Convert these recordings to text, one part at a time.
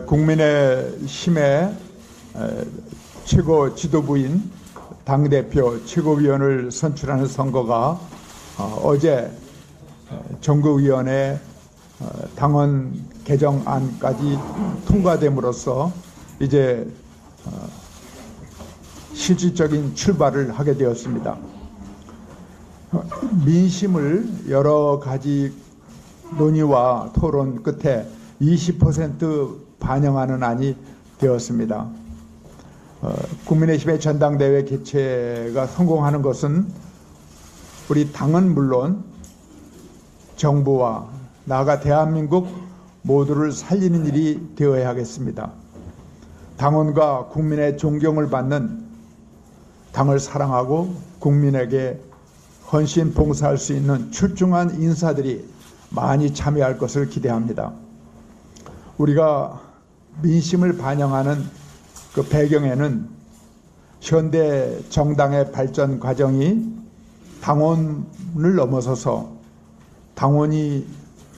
국민의힘의 최고 지도부인 당대표 최고위원을 선출하는 선거가 어제 정부위원회 당원 개정안까지 통과됨으로써 이제 실질적인 출발을 하게 되었습니다. 민심을 여러 가지 논의와 토론 끝에 20% 반영하는 안이 되었습니다. 국민의힘의 전당대회 개최가 성공하는 것은 우리 당은 물론 정부와 나아가 대한민국 모두를 살리는 일이 되어야 하겠습니다. 당원과 국민의 존경을 받는, 당을 사랑하고 국민에게 헌신 봉사할 수 있는 출중한 인사들이 많이 참여할 것을 기대합니다. 우리가 민심을 반영하는 그 배경에는 현대 정당의 발전 과정이 당원을 넘어서서 당원이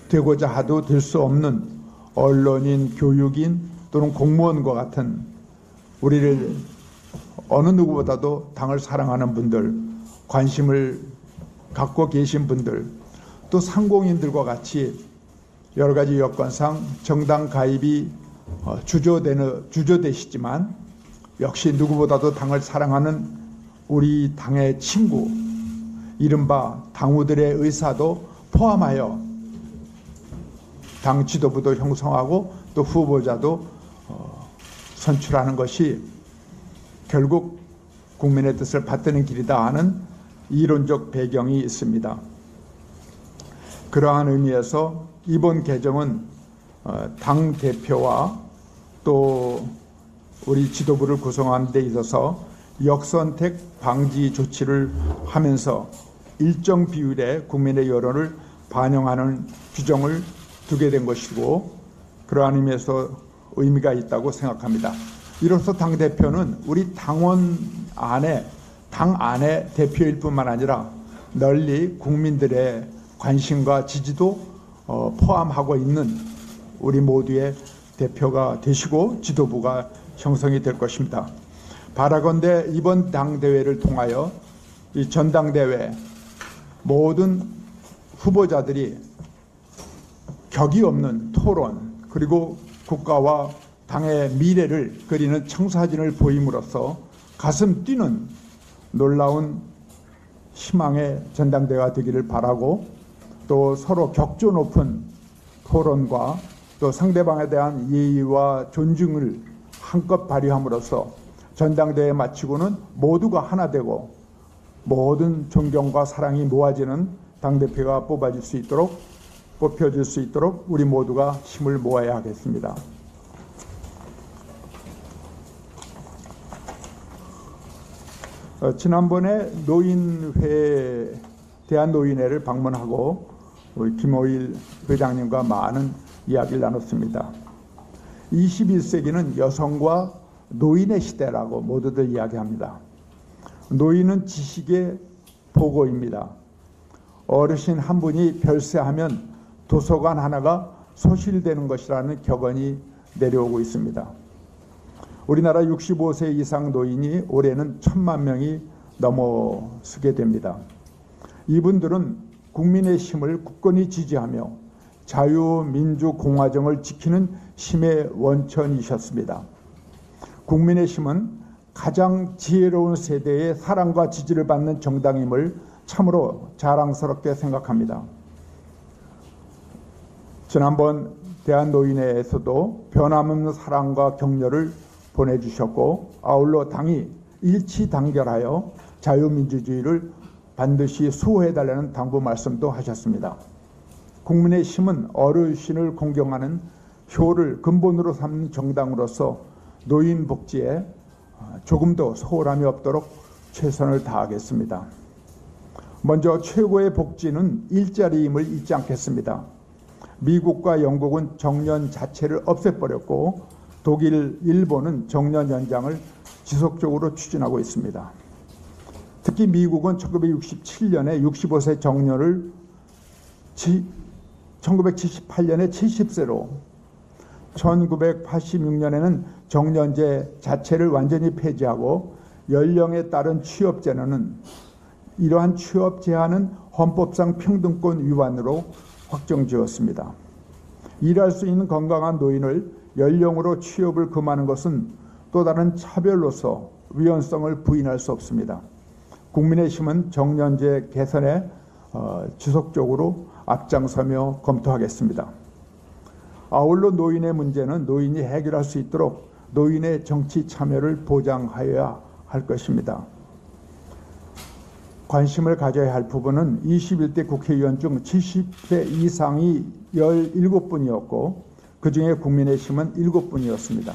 되고자 해도 될 수 없는 언론인, 교육인 또는 공무원과 같은 우리를 어느 누구보다도 당을 사랑하는 분들, 관심을 갖고 계신 분들, 또 상공인들과 같이 여러 가지 여건상 정당 가입이 주저되시지만 역시 누구보다도 당을 사랑하는 우리 당의 친구, 이른바 당우들의 의사도 포함하여 당 지도부도 형성하고 또 후보자도 선출하는 것이 결국 국민의 뜻을 받드는 길이다 하는 이론적 배경이 있습니다. 그러한 의미에서 이번 개정은 당 대표와 또 우리 지도부를 구성하는 데 있어서 역선택 방지 조치를 하면서 일정 비율의 국민의 여론을 반영하는 규정을 두게 된 것이고, 그러한 의미에서 의미가 있다고 생각합니다. 이로써 당대표는 우리 당원 안에, 당 안의 대표일 뿐만 아니라 널리 국민들의 관심과 지지도 포함하고 있는 우리 모두의 대표가 되시고 지도부가 형성이 될 것입니다. 바라건대 이번 당대회를 통하여 이 전당대회 모든 후보자들이 격이 없는 토론, 그리고 국가와 당의 미래를 그리는 청사진을 보임으로써 가슴 뛰는 놀라운 희망의 전당대회가 되기를 바라고, 또 서로 격조 높은 토론과 또 상대방에 대한 예의와 존중을 한껏 발휘함으로써 전당대회 마치고는 모두가 하나 되고 모든 존경과 사랑이 모아지는 당대표가 뽑혀질 수 있도록 우리 모두가 힘을 모아야 하겠습니다. 지난번에 대한노인회를 방문하고 우리 김호일 회장님과 많은 이야기를 나눴습니다. 21세기는 여성과 노인의 시대라고 모두들 이야기합니다. 노인은 지식의 보고입니다. 어르신 한 분이 별세하면 도서관 하나가 소실되는 것이라는 격언이 내려오고 있습니다. 우리나라 65세 이상 노인이 올해는 1,000만 명이 넘어서게 됩니다. 이분들은 국민의 힘을 굳건히 지지하며 자유민주공화정을 지키는 힘의 원천이셨습니다. 국민의 힘은 가장 지혜로운 세대의 사랑과 지지를 받는 정당임을 참으로 자랑스럽게 생각합니다. 지난번 대한노인회에서도 변함없는 사랑과 격려를 보내주셨고, 아울러 당이 일치단결하여 자유민주주의를 반드시 수호해달라는 당부 말씀도 하셨습니다. 국민의 힘은 어르신을 공경하는 효를 근본으로 삼는 정당으로서 노인 복지에 조금도 소홀함이 없도록 최선을 다하겠습니다. 먼저 최고의 복지는 일자리임을 잊지 않겠습니다. 미국과 영국은 정년 자체를 없애버렸고 독일, 일본은 정년 연장을 지속적으로 추진하고 있습니다. 특히 미국은 1967년에 65세 정년을 1978년에 70세로, 1986년에는 정년제 자체를 완전히 폐지하고 연령에 따른 취업 제한은 이러한 취업 제한은 헌법상 평등권 위반으로 확정지었습니다. 일할 수 있는 건강한 노인을 연령으로 취업을 금하는 것은 또 다른 차별로서 위헌성을 부인할 수 없습니다. 국민의힘은 정년제 개선에 지속적으로 앞장서며 검토하겠습니다. 아울러 노인의 문제는 노인이 해결할 수 있도록 노인의 정치 참여를 보장하여야 할 것입니다. 관심을 가져야 할 부분은 21대 국회의원 중 70세 이상이 17분이었고 그중에 국민의힘은 7분이었습니다.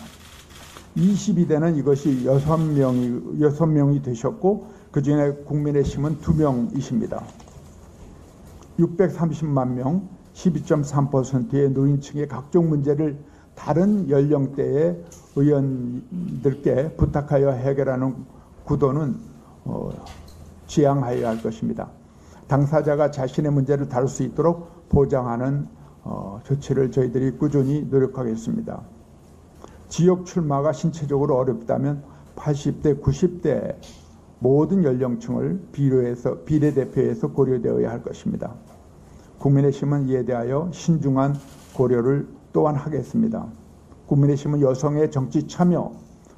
22대는 이것이 6명이 되셨고 그중에 국민의힘은 2명이십니다. 630만 명, 12.3%의 노인층의 각종 문제를 다른 연령대의 의원들께 부탁하여 해결하는 구도는 지양하여야 할 것입니다. 당사자가 자신의 문제를 다룰 수 있도록 보장하는 조치를 저희들이 꾸준히 노력하겠습니다. 지역 출마가 신체적으로 어렵다면 80대, 90대 모든 연령층을 비례대표에서 고려되어야 할 것입니다. 국민의힘은 이에 대하여 신중한 고려를 또한 하겠습니다. 국민의힘은 여성의 정치 참여,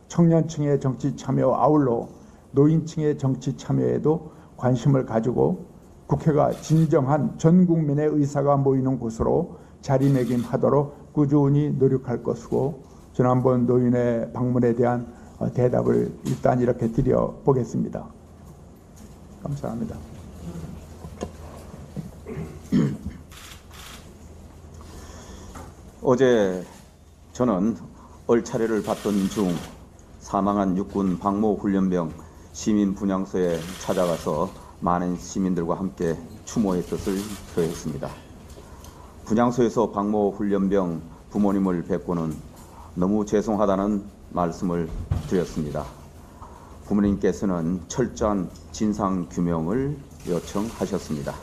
청년층의 정치 참여와 아울러 노인층의 정치 참여에도 관심을 가지고 국회가 진정한 전 국민의 의사가 모이는 곳으로 자리매김하도록 꾸준히 노력할 것이고 지난번 노인의 방문에 대한 대답을 일단 이렇게 드려보겠습니다. 감사합니다. 어제 저는 얼차례를 받던 중 사망한 육군 박모 훈련병 시민 분향소에 찾아가서 많은 시민들과 함께 추모의 뜻을 표했습니다. 분향소에서 박모 훈련병 부모님을 뵙고는 너무 죄송하다는 말씀을 드렸습니다. 부모님께서는 철저한 진상규명을 요청하셨습니다.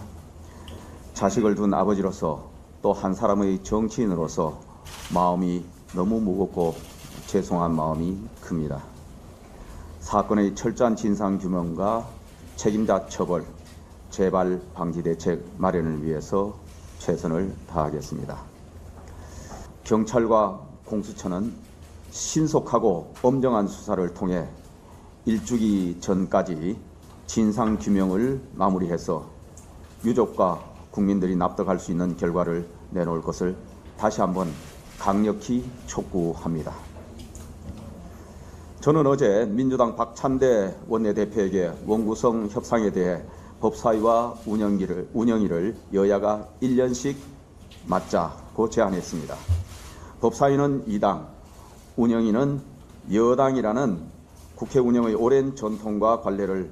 자식을 둔 아버지로서 또 한 사람의 정치인으로서 마음이 너무 무겁고 죄송한 마음이 큽니다. 사건의 철저한 진상규명과 책임자 처벌, 재발 방지 대책 마련을 위해서 최선을 다하겠습니다. 경찰과 공수처는 신속하고 엄정한 수사를 통해 일주기 전까지 진상규명을 마무리해서 유족과 국민들이 납득할 수 있는 결과를 내놓을 것을 다시 한번 강력히 촉구합니다. 저는 어제 민주당 박찬대 원내대표에게 원구성 협상에 대해 법사위와 운영위를 여야가 1년씩 맞자고 제안했습니다. 법사위는 2당, 운영위는 여당이라는 국회 운영의 오랜 전통과 관례를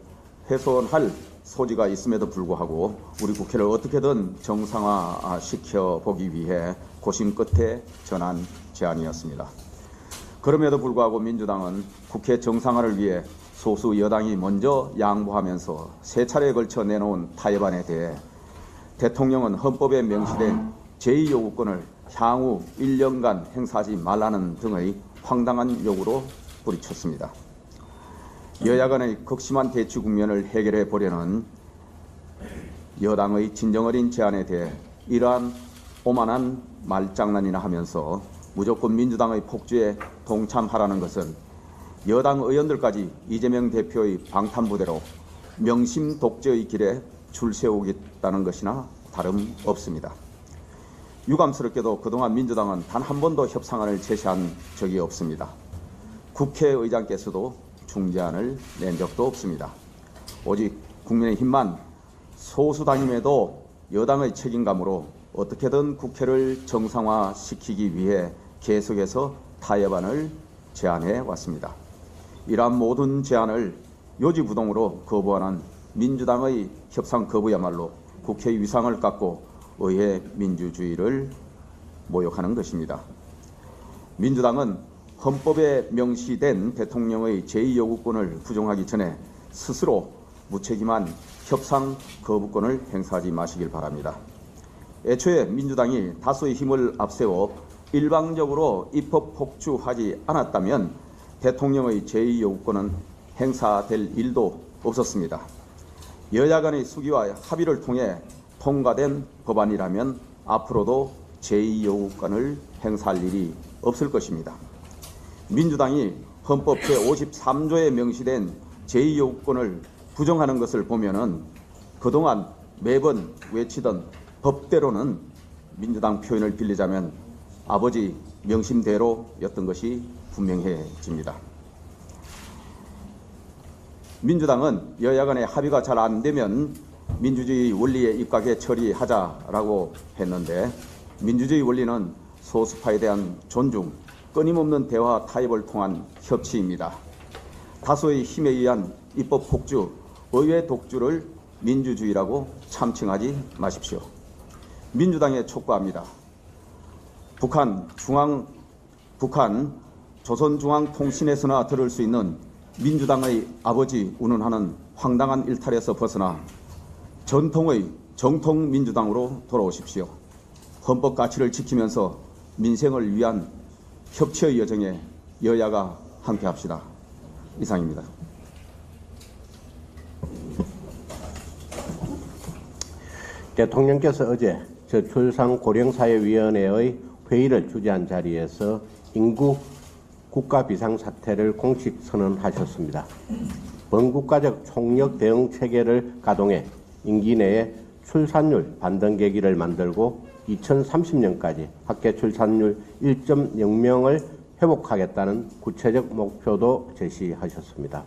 훼손할 소지가 있음에도 불구하고 우리 국회를 어떻게든 정상화시켜 보기 위해 고심 끝에 전한 제안이었습니다. 그럼에도 불구하고 민주당은 국회 정상화를 위해 소수 여당이 먼저 양보하면서 세 차례에 걸쳐 내놓은 타협안에 대해 대통령은 헌법에 명시된 제2요구권을 향후 1년간 행사하지 말라는 등의 황당한 요구로 뿌리쳤습니다. 여야 간의 극심한 대치 국면을 해결해 보려는 여당의 진정어린 제안에 대해 이러한 오만한 말장난이나 하면서 무조건 민주당의 폭주에 동참하라는 것은 여당 의원들까지 이재명 대표의 방탄부대로 명심 독재의 길에 줄 세우겠다는 것이나 다름없습니다. 유감스럽게도 그동안 민주당은 단 한 번도 협상안을 제시한 적이 없습니다. 국회의장께서도 중재안을 낸 적도 없습니다. 오직 국민의힘만 소수당임에도 여당의 책임감으로 어떻게든 국회를 정상화시키기 위해 계속해서 타협안을 제안해 왔습니다. 이러한 모든 제안을 요지부동으로 거부하는 민주당의 협상 거부야말로 국회 위상을 깎고 의회 민주주의를 모욕하는 것입니다. 민주당은 헌법에 명시된 대통령의 제2요구권을 부정하기 전에 스스로 무책임한 협상 거부권을 행사하지 마시길 바랍니다. 애초에 민주당이 다수의 힘을 앞세워 일방적으로 입법 폭주하지 않았다면 대통령의 제2요구권은 행사될 일도 없었습니다. 여야 간의 수기와 합의를 통해 통과된 법안이라면 앞으로도 제2요구권을 행사할 일이 없을 것입니다. 민주당이 헌법 제53조에 명시된 제2요구권을 부정하는 것을 보면은 그동안 매번 외치던 법대로는 민주당 표현을 빌리자면 아버지 명심대로였던 것이 분명해집니다. 민주당은 여야 간의 합의가 잘 안 되면 민주주의 원리에 입각해 처리하자라고 했는데 민주주의 원리는 소수파에 대한 존중, 끊임없는 대화 타협을 통한 협치입니다. 다수의 힘에 의한 입법 폭주, 의회 독주를 민주주의라고 참칭하지 마십시오. 민주당에 촉구합니다. 북한 조선중앙통신에서나 들을 수 있는 민주당의 아버지 운운하는 황당한 일탈에서 벗어나 전통의 정통민주당으로 돌아오십시오. 헌법 가치를 지키면서 민생을 위한 협치의 여정에 여야가 함께합시다. 이상입니다. 대통령께서 어제 저출산 고령사회위원회의 회의를 주재한 자리에서 인구 국가 비상사태를 공식 선언하셨습니다. 번국가적 총력 대응 체계를 가동해 임기 내에 출산율 반등계기를 만들고 2030년까지 학계 출산율 1.0명을 회복하겠다는 구체적 목표도 제시하셨습니다.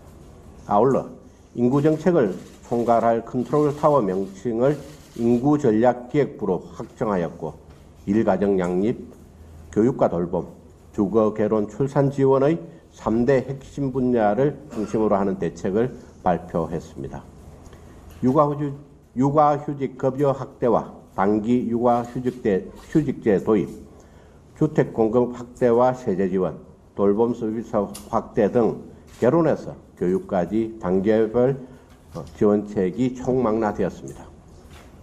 아울러 인구정책을 총괄할 컨트롤타워 명칭을 인구전략기획부로 확정하였고 일가정 양립, 교육과 돌봄, 주거, 결혼, 출산 지원의 3대 핵심 분야를 중심으로 하는 대책을 발표했습니다. 육아휴직 급여 확대와 단기 육아휴직제 도입, 주택 공급 확대와 세제 지원, 돌봄 서비스 확대 등 결혼에서 교육까지 단계별 지원책이 총망라되었습니다.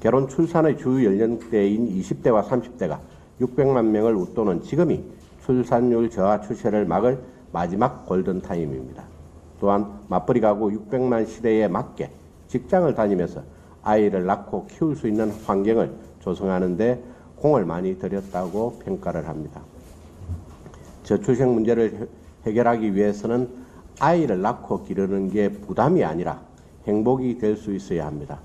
결혼 출산의 주 연령대인 20대와 30대가 600만 명을 웃도는 지금이 출산율 저하 추세를 막을 마지막 골든타임입니다. 또한 맞벌이 가구 600만 시대에 맞게 직장을 다니면서 아이를 낳고 키울 수 있는 환경을 조성하는 데 공을 많이 들였다고 평가를 합니다. 저출생 문제를 해결하기 위해서는 아이를 낳고 기르는 게 부담이 아니라 행복이 될 수 있어야 합니다.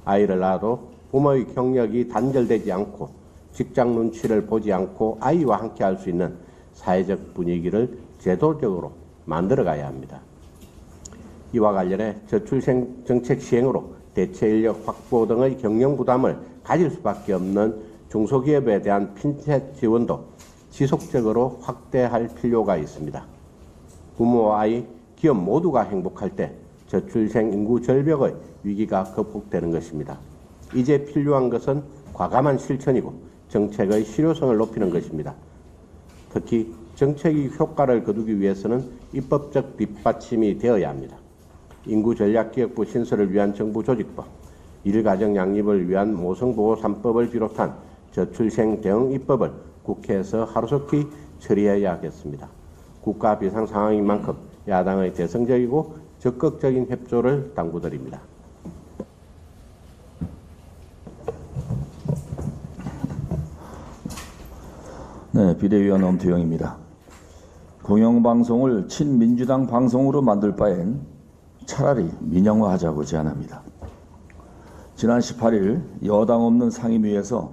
아이를 낳아도 부모의 경력이 단절되지 않고 직장 눈치를 보지 않고 아이와 함께 할 수 있는 사회적 분위기를 제도적으로 만들어가야 합니다. 이와 관련해 저출생 정책 시행으로 대체 인력 확보 등의 경영 부담을 가질 수밖에 없는 중소기업에 대한 핀셋 지원도 지속적으로 확대할 필요가 있습니다. 부모와 아이, 기업 모두가 행복할 때 저출생 인구 절벽의 위기가 극복되는 것입니다. 이제 필요한 것은 과감한 실천이고 정책의 실효성을 높이는 것입니다. 특히 정책이 효과를 거두기 위해서는 입법적 뒷받침이 되어야 합니다. 인구전략기획부 신설을 위한 정부 조직법, 일가정 양립을 위한 모성보호 3법을 비롯한 저출생 대응 입법을 국회에서 하루속히 처리해야 하겠습니다. 국가 비상 상황인 만큼 야당의 대승적이고 적극적인 협조를 당부드립니다. 네, 비대위원 엄태영입니다. 공영방송을 친민주당 방송으로 만들 바엔 차라리 민영화하자고 제안합니다. 지난 18일 여당 없는 상임위에서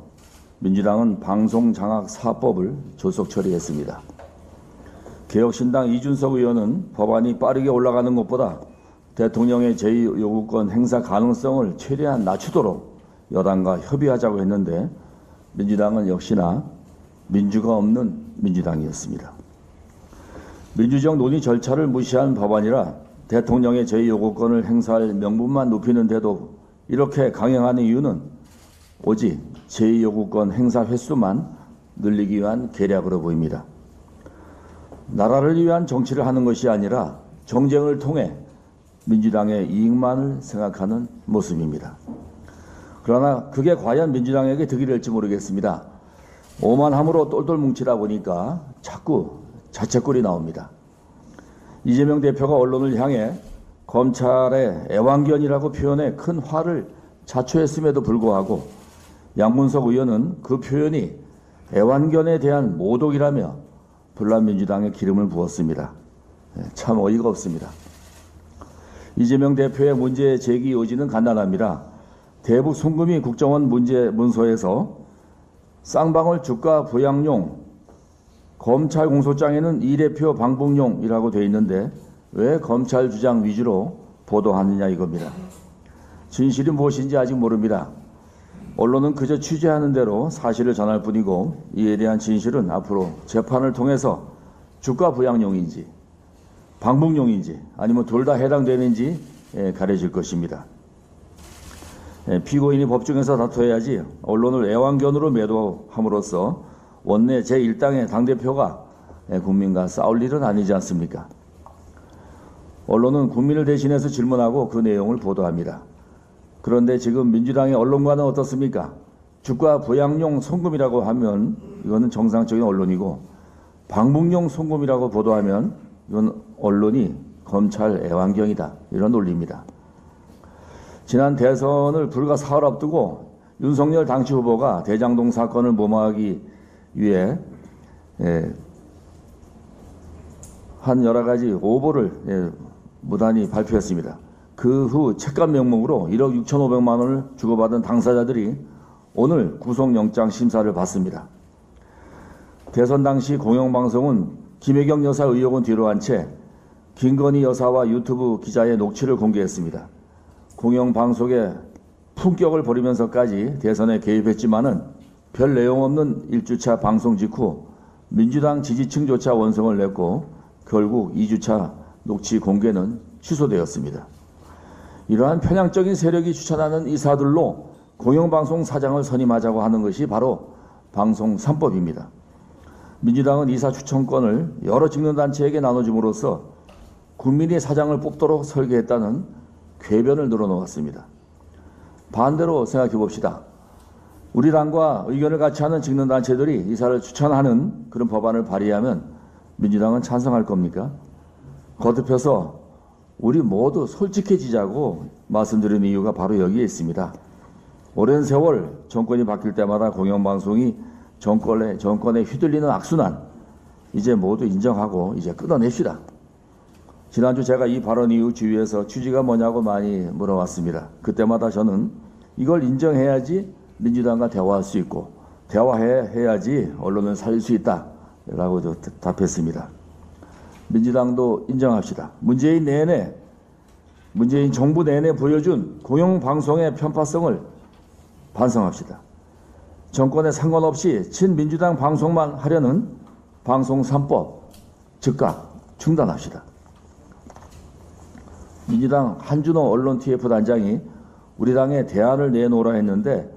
민주당은 방송장악 4법을 졸속 처리했습니다. 개혁신당 이준석 의원은 법안이 빠르게 올라가는 것보다 대통령의 제2요구권 행사 가능성을 최대한 낮추도록 여당과 협의하자고 했는데 민주당은 역시나 민주가 없는 민주당이었습니다. 민주적 논의 절차를 무시한 법안이라 대통령의 제2요구권을 행사할 명분만 높이는데도 이렇게 강행하는 이유는 오직 제2요구권 행사 횟수만 늘리기 위한 계략으로 보입니다. 나라를 위한 정치를 하는 것이 아니라 정쟁을 통해 민주당의 이익만을 생각하는 모습입니다. 그러나 그게 과연 민주당에게 득이 될지 모르겠습니다. 오만함으로 똘똘 뭉치다 보니까 자꾸 자책골이 나옵니다. 이재명 대표가 언론을 향해 검찰의 애완견이라고 표현해 큰 화를 자초했음에도 불구하고 양문석 의원은 그 표현이 애완견에 대한 모독이라며 불란민주당에 기름을 부었습니다. 참 어이가 없습니다. 이재명 대표의 문제 제기 요지는 간단합니다. 대북 송금이 국정원 문서에서 쌍방울 주가 부양용, 검찰 공소장에는 이 대표 방북용이라고 되어 있는데 왜 검찰 주장 위주로 보도하느냐 이겁니다. 진실이 무엇인지 아직 모릅니다. 언론은 그저 취재하는 대로 사실을 전할 뿐이고 이에 대한 진실은 앞으로 재판을 통해서 주가 부양용인지 방북용인지 아니면 둘 다 해당되는지 가려질 것입니다. 피고인이 법정에서 다투어야지 언론을 애완견으로 매도함으로써 원내 제1당의 당대표가 국민과 싸울 일은 아니지 않습니까? 언론은 국민을 대신해서 질문하고 그 내용을 보도합니다. 그런데 지금 민주당의 언론과는 어떻습니까? 주가 부양용 송금이라고 하면 이거는 정상적인 언론이고 방북용 송금이라고 보도하면 이건 언론이 검찰 애완견이다. 이런 논리입니다. 지난 대선을 불과 사흘 앞두고 윤석열 당시 후보가 대장동 사건을 모마하기 위해 한 여러 가지 오보를 무단히 발표했습니다. 그 후 책감 명목으로 1억 6,500만 원을 주고받은 당사자들이 오늘 구속영장 심사를 받습니다. 대선 당시 공영방송은 김혜경 여사 의혹은 뒤로 한 채 김건희 여사와 유튜브 기자의 녹취를 공개했습니다. 공영방송의 품격을 버리면서까지 대선에 개입했지만은 별 내용 없는 1주차 방송 직후 민주당 지지층조차 원성을 냈고 결국 2주차 녹취 공개는 취소되었습니다. 이러한 편향적인 세력이 추천하는 이사들로 공영방송 사장을 선임하자고 하는 것이 바로 방송 3법입니다. 민주당은 이사 추천권을 여러 직능단체에게 나눠줌으로써 국민이 사장을 뽑도록 설계했다는 궤변을 늘어놓았습니다. 반대로 생각해 봅시다. 우리 당과 의견을 같이 하는 직능단체들이 이사를 추천하는 그런 법안을 발의하면 민주당은 찬성할 겁니까? 거듭해서 우리 모두 솔직해지자고 말씀드리는 이유가 바로 여기에 있습니다. 오랜 세월 정권이 바뀔 때마다 공영방송이 정권에 휘둘리는 악순환 이제 모두 인정하고 이제 끊어냅시다. 지난주 제가 이 발언 이후 주위에서 취지가 뭐냐고 많이 물어왔습니다. 그때마다 저는 이걸 인정해야지 민주당과 대화할 수 있고 대화해야지 언론을 살릴 수 있다 라고 답했습니다. 민주당도 인정합시다. 문재인 정부 내내 보여준 공영방송의 편파성을 반성합시다. 정권에 상관없이 친민주당 방송만 하려는 방송 3법 즉각 중단합시다. 민주당 한준호 언론 TF 단장이 우리 당에 대안을 내놓으라 했는데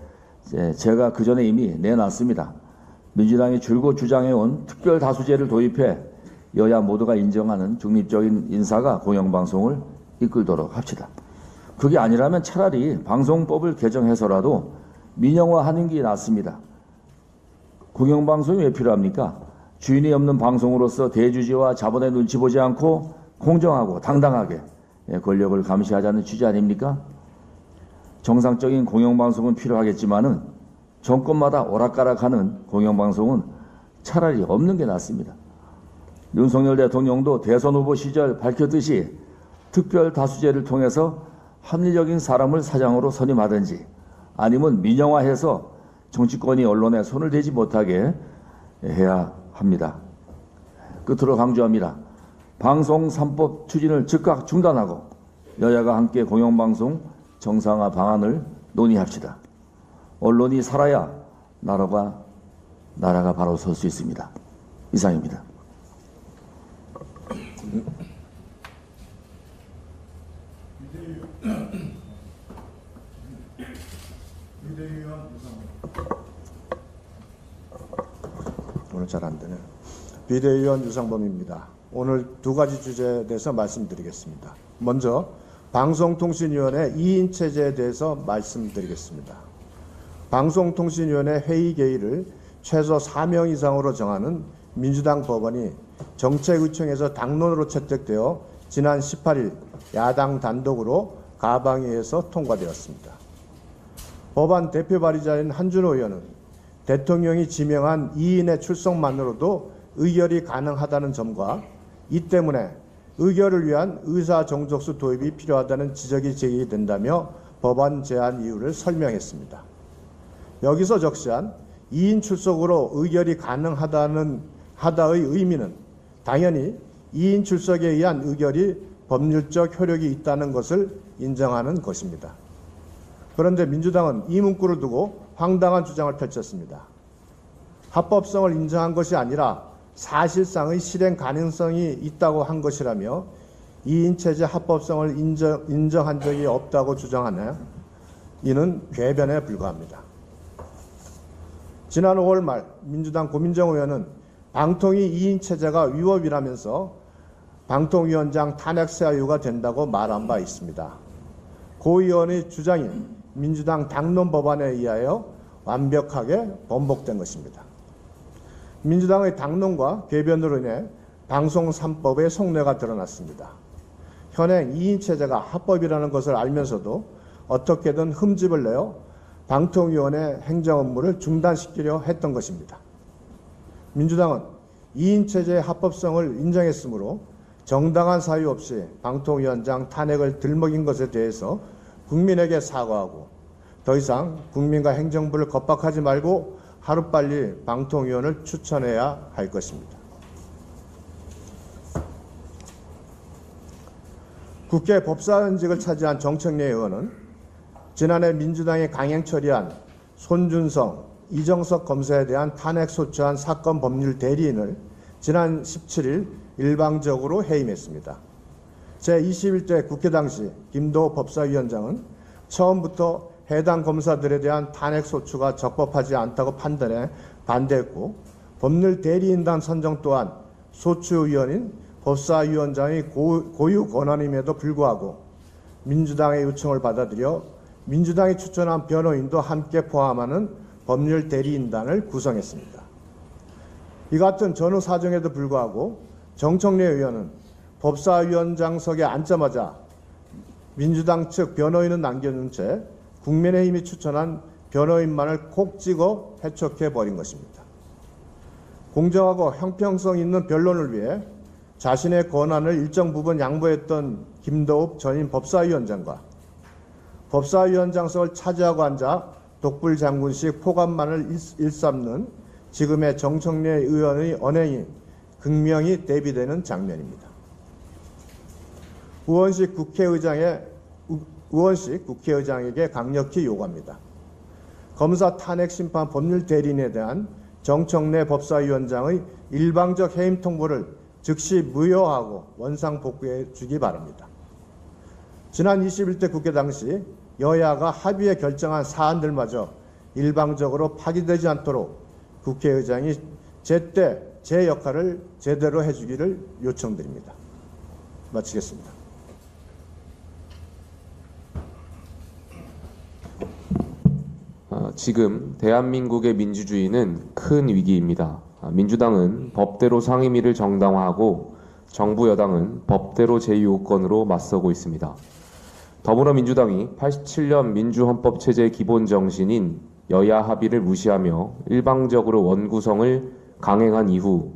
제가 그 전에 이미 내놨습니다. 민주당이 줄곧 주장해온 특별다수제를 도입해 여야 모두가 인정하는 중립적인 인사가 공영방송을 이끌도록 합시다. 그게 아니라면 차라리 방송법을 개정해서라도 민영화하는 게 낫습니다. 공영방송이 왜 필요합니까? 주인이 없는 방송으로서 대주주와 자본의 눈치 보지 않고 공정하고 당당하게 권력을 감시하자는 취지 아닙니까? 정상적인 공영방송은 필요하겠지만은 정권마다 오락가락하는 공영방송은 차라리 없는 게 낫습니다. 윤석열 대통령도 대선 후보 시절 밝혔듯이 특별다수제를 통해서 합리적인 사람을 사장으로 선임하든지 아니면 민영화해서 정치권이 언론에 손을 대지 못하게 해야 합니다. 끝으로 강조합니다. 방송 3법 추진을 즉각 중단하고 여야가 함께 공영방송 정상화 방안을 논의합시다. 언론이 살아야 나라가 바로 설 수 있습니다. 이상입니다. 오늘 잘 안 되네요. 비대위원 유상범입니다. 오늘 두 가지 주제에 대해서 말씀드리겠습니다. 먼저 방송통신위원회 2인 체제에 대해서 말씀드리겠습니다. 방송통신위원회 회의 개의를 최소 4명 이상으로 정하는 민주당 법원이 정책의총에서 당론으로 채택되어 지난 18일 야당 단독으로 가방위에서 통과되었습니다. 법안 대표 발의자인 한준호 의원은 대통령이 지명한 2인의 출석만으로도 의결이 가능하다는 점과 이 때문에 의결을 위한 의사 정족수 도입이 필요하다는 지적이 제기된다며 법안 제안 이유를 설명했습니다. 여기서 적시한 2인 출석으로 의결이 가능하다의 의미는 당연히 2인 출석에 의한 의결이 법률적 효력이 있다는 것을 인정하는 것입니다. 그런데 민주당은 이 문구를 두고 황당한 주장을 펼쳤습니다. 합법성을 인정한 것이 아니라 사실상의 실행 가능성이 있다고 한 것이라며 2인 체제 합법성을 인정한 적이 없다고 주장하네 이는 궤변에 불과합니다. 지난 5월 말 민주당 고민정 의원은 방통위 2인 체제가 위법이라면서 방통위원장 탄핵 사유가 된다고 말한 바 있습니다. 고 의원의 주장이 민주당 당론 법안에 의하여 완벽하게 번복된 것입니다. 민주당의 당론과 궤변으로 인해 방송 3법의 속내가 드러났습니다. 현행 2인 체제가 합법이라는 것을 알면서도 어떻게든 흠집을 내어 방통위원회 행정 업무를 중단시키려 했던 것입니다. 민주당은 2인 체제의 합법성을 인정했으므로 정당한 사유 없이 방통위원장 탄핵을 들먹인 것에 대해서 국민에게 사과하고 더 이상 국민과 행정부를 겁박하지 말고 하루빨리 방통위원을 추천해야 할 것입니다. 국회 법사위원직을 차지한 정청래 의원은 지난해 민주당이 강행 처리한 손준성, 이정석 검사에 대한 탄핵 소추안 사건 법률 대리인을 지난 17일 일방적으로 해임했습니다. 제21대 국회 당시 김도호 법사위원장은 처음부터 해당 검사들에 대한 탄핵 소추가 적법하지 않다고 판단해 반대했고 법률 대리인단 선정 또한 소추위원인 법사위원장의 고유 권한임에도 불구하고 민주당의 요청을 받아들여 민주당이 추천한 변호인도 함께 포함하는 법률 대리인단을 구성했습니다. 이 같은 전후 사정에도 불구하고 정청래 의원은 법사위원장석에 앉자마자 민주당 측 변호인은 남겨둔 채 국민의힘이 추천한 변호인만을 콕 찍어 해촉해버린 것입니다. 공정하고 형평성 있는 변론을 위해 자신의 권한을 일정 부분 양보했던 김도읍 전임 법사위원장과 법사위원장석을 차지하고 앉아 독불장군식 포감만을 일삼는 지금의 정청래 의원의 언행이 극명히 대비되는 장면입니다. 우원식 국회의장에게 강력히 요구합니다. 검사 탄핵 심판 법률 대리인에 대한 정청래 법사위원장의 일방적 해임 통보를 즉시 무효하고 원상복구해 주기 바랍니다. 지난 21대 국회 당시 여야가 합의해 결정한 사안들마저 일방적으로 파기되지 않도록 국회의장이 제때 제 역할을 제대로 해주기를 요청드립니다. 마치겠습니다. 지금 대한민국의 민주주의는 큰 위기입니다. 민주당은 법대로 상임위를 정당화하고 정부 여당은 법대로 제2호권으로 맞서고 있습니다. 더불어민주당이 87년 민주헌법체제의 기본 정신인 여야 합의를 무시하며 일방적으로 원구성을 강행한 이후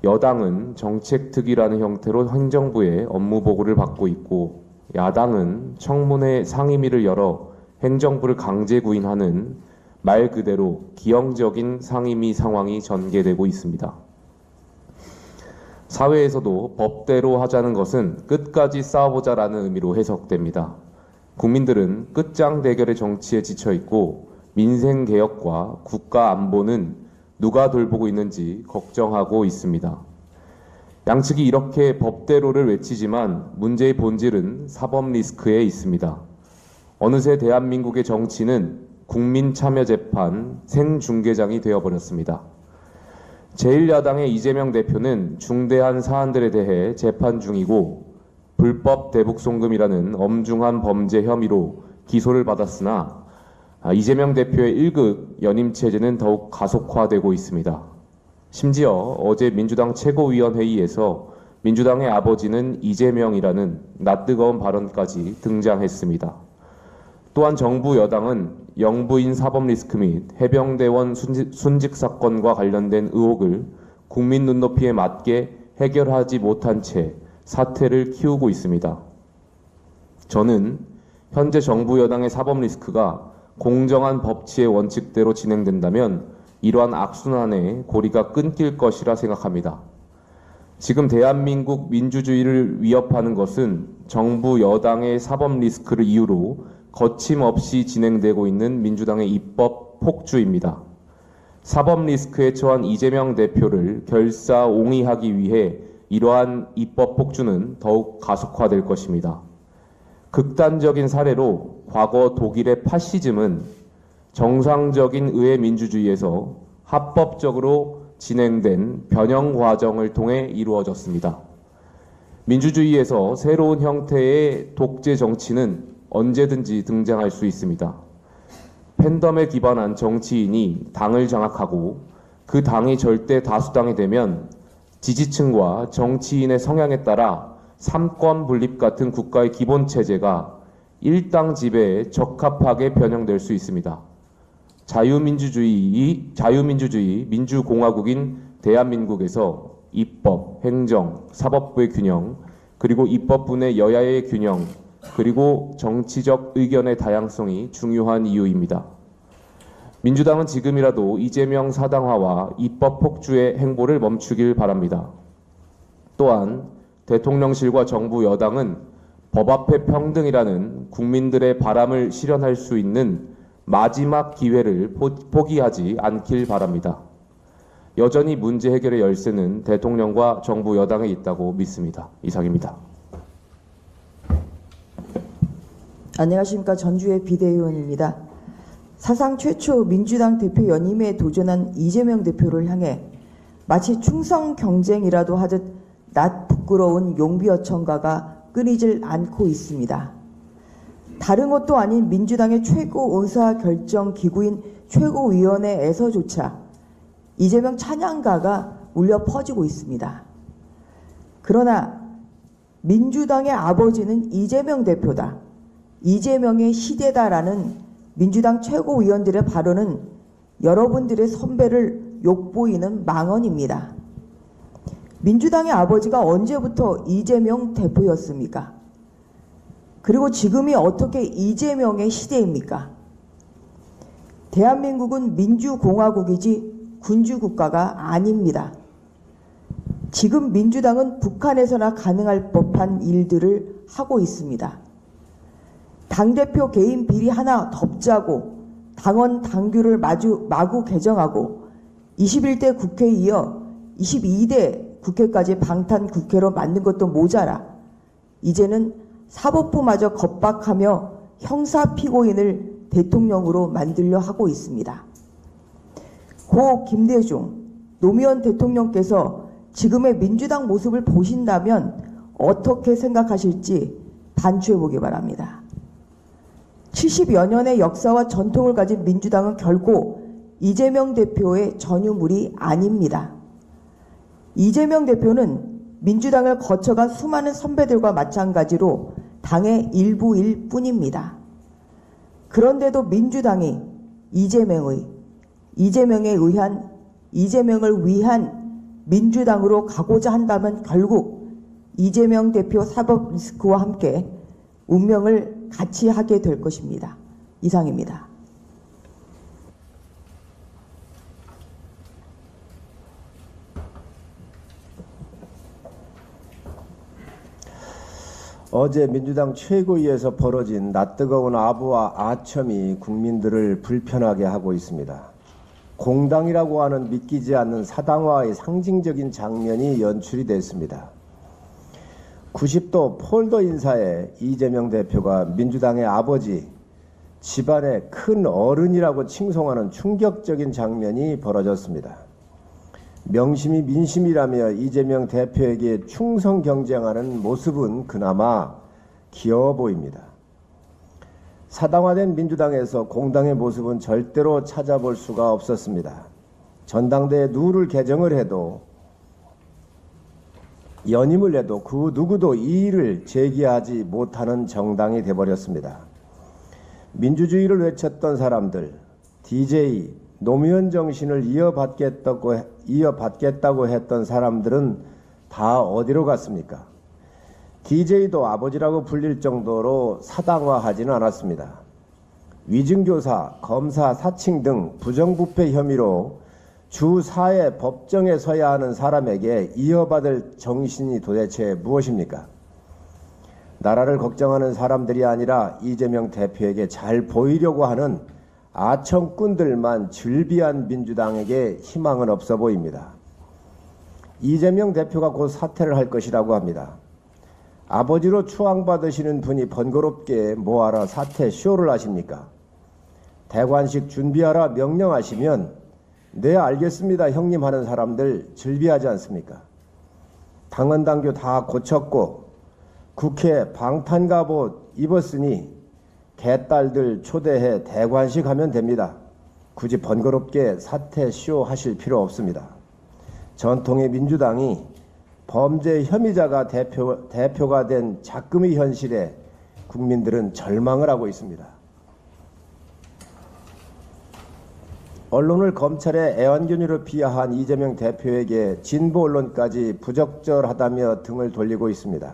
여당은 정책특위라는 형태로 행정부의 업무 보고를 받고 있고 야당은 청문회 상임위를 열어 행정부를 강제 구인하는 말 그대로 기형적인 상임위 상황이 전개되고 있습니다. 사회에서도 법대로 하자는 것은 끝까지 싸워보자라는 의미로 해석됩니다. 국민들은 끝장 대결의 정치에 지쳐있고 민생개혁과 국가 안보는 누가 돌보고 있는지 걱정하고 있습니다. 양측이 이렇게 법대로를 외치지만 문제의 본질은 사법 리스크에 있습니다. 어느새 대한민국의 정치는 국민참여재판 생중계장이 되어버렸습니다. 제1야당의 이재명 대표는 중대한 사안들에 대해 재판 중이고 불법 대북송금이라는 엄중한 범죄 혐의로 기소를 받았으나 이재명 대표의 1급 연임 체제는 더욱 가속화되고 있습니다. 심지어 어제 민주당 최고위원회의에서 민주당의 아버지는 이재명이라는 낯뜨거운 발언까지 등장했습니다. 또한 정부 여당은 영부인 사법 리스크 및 해병대원 순직 사건과 관련된 의혹을 국민 눈높이에 맞게 해결하지 못한 채 사태를 키우고 있습니다. 저는 현재 정부 여당의 사법 리스크가 공정한 법치의 원칙대로 진행된다면 이러한 악순환의 고리가 끊길 것이라 생각합니다. 지금 대한민국 민주주의를 위협하는 것은 정부 여당의 사법 리스크를 이유로 거침없이 진행되고 있는 민주당의 입법 폭주입니다. 사법 리스크에 처한 이재명 대표를 결사옹위하기 위해 이러한 입법 폭주는 더욱 가속화될 것입니다. 극단적인 사례로 과거 독일의 파시즘은 정상적인 의회 민주주의에서 합법적으로 진행된 변형 과정을 통해 이루어졌습니다. 민주주의에서 새로운 형태의 독재 정치는 언제든지 등장할 수 있습니다. 팬덤에 기반한 정치인이 당을 장악하고 그 당이 절대 다수당이 되면 지지층과 정치인의 성향에 따라 삼권 분립 같은 국가의 기본 체제가 일당 지배에 적합하게 변형될 수 있습니다. 자유민주주의, 민주공화국인 대한민국에서 입법, 행정, 사법부의 균형, 그리고 입법부 내 여야의 균형, 그리고 정치적 의견의 다양성이 중요한 이유입니다. 민주당은 지금이라도 이재명 사당화와 입법 폭주의 행보를 멈추길 바랍니다. 또한 대통령실과 정부 여당은 법 앞에 평등이라는 국민들의 바람을 실현할 수 있는 마지막 기회를 포기하지 않길 바랍니다. 여전히 문제 해결의 열쇠는 대통령과 정부 여당에 있다고 믿습니다. 이상입니다. 안녕하십니까. 전주의 비대위원입니다. 사상 최초 민주당 대표 연임에 도전한 이재명 대표를 향해 마치 충성 경쟁이라도 하듯 낯 부끄러운 용비어천가가 끊이질 않고 있습니다. 다른 것도 아닌 민주당의 최고 의사결정 기구인 최고위원회에서조차 이재명 찬양가가 울려 퍼지고 있습니다. 그러나 민주당의 아버지는 이재명 대표다, 이재명의 시대다라는 민주당 최고위원들의 발언은 여러분들의 선배를 욕보이는 망언입니다. 민주당의 아버지가 언제부터 이재명 대표였습니까? 그리고 지금이 어떻게 이재명의 시대입니까? 대한민국은 민주공화국이지 군주국가가 아닙니다. 지금 민주당은 북한에서나 가능할 법한 일들을 하고 있습니다. 당대표 개인 비리 하나 덮자고 당원 당규를 마구 개정하고 21대 국회에 이어 22대 국회까지 방탄 국회로 만든 것도 모자라 이제는 사법부마저 겁박하며 형사 피고인을 대통령으로 만들려 하고 있습니다. 고 김대중, 노무현 대통령께서 지금의 민주당 모습을 보신다면 어떻게 생각하실지 반추해 보기 바랍니다. 70여 년의 역사와 전통을 가진 민주당은 결코 이재명 대표의 전유물이 아닙니다. 이재명 대표는 민주당을 거쳐간 수많은 선배들과 마찬가지로 당의 일부일 뿐입니다. 그런데도 민주당이 이재명을 위한 민주당으로 가고자 한다면 결국 이재명 대표 사법 리스크와 함께 운명을 같이 하게 될 것입니다. 이상입니다. 어제 민주당 최고위에서 벌어진 낯뜨거운 아부와 아첨이 국민들을 불편하게 하고 있습니다. 공당이라고 하는 믿기지 않는 사당화의 상징적인 장면이 연출이 됐습니다. 90도 폴더 인사에 이재명 대표가 민주당의 아버지, 집안의 큰 어른이라고 칭송하는 충격적인 장면이 벌어졌습니다. 명심이 민심이라며 이재명 대표에게 충성 경쟁하는 모습은 그나마 귀여워 보입니다. 사당화된 민주당에서 공당의 모습은 절대로 찾아볼 수가 없었습니다. 전당대회 누구를 개정을 해도 연임을 해도 그 누구도 이의를 제기하지 못하는 정당이 돼버렸습니다. 민주주의를 외쳤던 사람들, DJ, 노무현 정신을 이어받겠다고 했던 사람들은 다 어디로 갔습니까? DJ도 아버지라고 불릴 정도로 사당화하지는 않았습니다. 위증교사, 검사, 사칭 등 부정부패 혐의로 주 4회 법정에 서야 하는 사람에게 이어받을 정신이 도대체 무엇입니까? 나라를 걱정하는 사람들이 아니라 이재명 대표에게 잘 보이려고 하는 아청꾼들만 즐비한 민주당에게 희망은 없어 보입니다. 이재명 대표가 곧 사퇴를 할 것이라고 합니다. 아버지로 추앙받으시는 분이 번거롭게 뭐하러 사퇴 쇼를 하십니까? 대관식 준비하라 명령하시면 네 알겠습니다 형님 하는 사람들 즐비하지 않습니까? 당헌당규 다 고쳤고 국회 방탄갑옷 입었으니 개딸들 초대해 대관식 하면 됩니다. 굳이 번거롭게 사퇴 쇼 하실 필요 없습니다. 전통의 민주당이 범죄 혐의자가 대표가 된 작금의 현실에 국민들은 절망을 하고 있습니다. 언론을 검찰의 애완견으로 비하한 이재명 대표에게 진보 언론까지 부적절하다며 등을 돌리고 있습니다.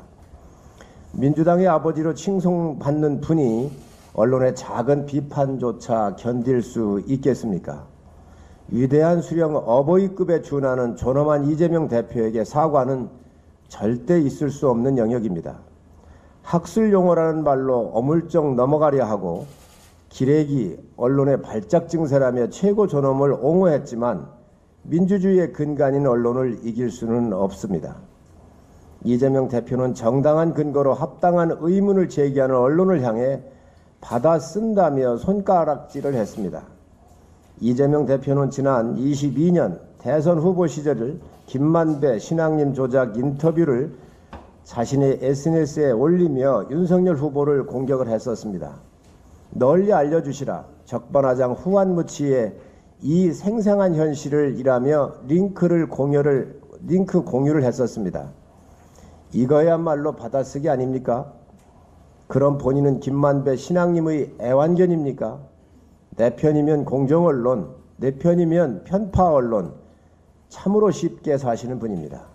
민주당의 아버지로 칭송받는 분이 언론의 작은 비판조차 견딜 수 있겠습니까? 위대한 수령 어버이급에 준하는 존엄한 이재명 대표에게 사과는 절대 있을 수 없는 영역입니다. 학술 용어라는 말로 어물쩍 넘어가려 하고 기레기, 언론의 발작 증세라며 최고 존엄을 옹호했지만 민주주의의 근간인 언론을 이길 수는 없습니다. 이재명 대표는 정당한 근거로 합당한 의문을 제기하는 언론을 향해 받아 쓴다며 손가락질을 했습니다. 이재명 대표는 지난 22년 대선 후보 시절을 김만배 신앙님 조작 인터뷰를 자신의 SNS에 올리며 윤석열 후보를 공격을 했었습니다. 널리 알려주시라 적반하장 후한무치의 이 생생한 현실을 이라며 링크 공유를 했었습니다. 이거야말로 받아쓰기 아닙니까? 그럼 본인은 김만배 신앙님의 애완견입니까? 내 편이면 공정언론, 내 편이면 편파 언론, 참으로 쉽게 사시는 분입니다.